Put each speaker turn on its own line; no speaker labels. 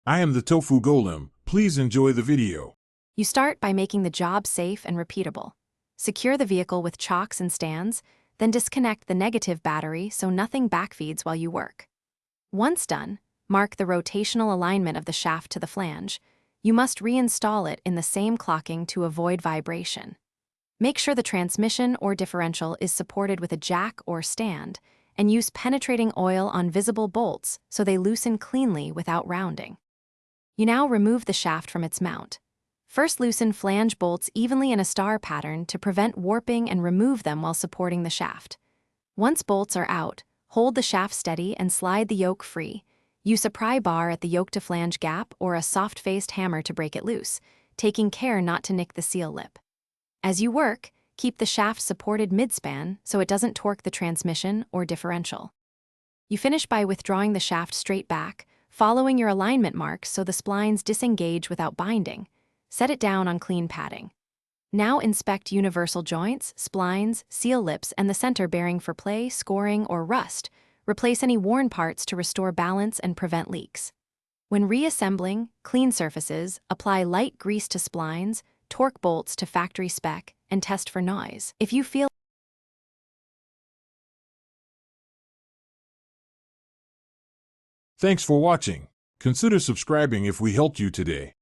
I am the tofu golem. Please enjoy the video.
You start by making the job safe and repeatable. Secure the vehicle with chocks and stands, then disconnect the negative battery so nothing backfeeds while you work. Once done, mark the rotational alignment of the shaft to the flange. You must reinstall it in the same clocking to avoid vibration. Make sure the transmission or differential is supported with a jack or stand, and use penetrating oil on visible bolts so they loosen cleanly without rounding. You now remove the shaft from its mount. First, loosen flange bolts evenly in a star pattern to prevent warping and remove them while supporting the shaft. Once bolts are out, hold the shaft steady and slide the yoke free. Use a pry bar at the yoke-to-flange gap or a soft-faced hammer to break it loose, taking care not to nick the seal lip. As you work, keep the shaft supported mid-span so it doesn't torque the transmission or differential. You finish by withdrawing the shaft straight back, following your alignment marks so the splines disengage without binding. Set it down on clean padding. Now inspect universal joints, splines, seal lips, and the center bearing for play, scoring, or rust. Replace any worn parts to restore balance and prevent leaks. When reassembling, clean surfaces, apply light grease to splines, torque bolts to factory spec, and test for noise. If you feel
Thanks for watching. Consider subscribing if we helped you today.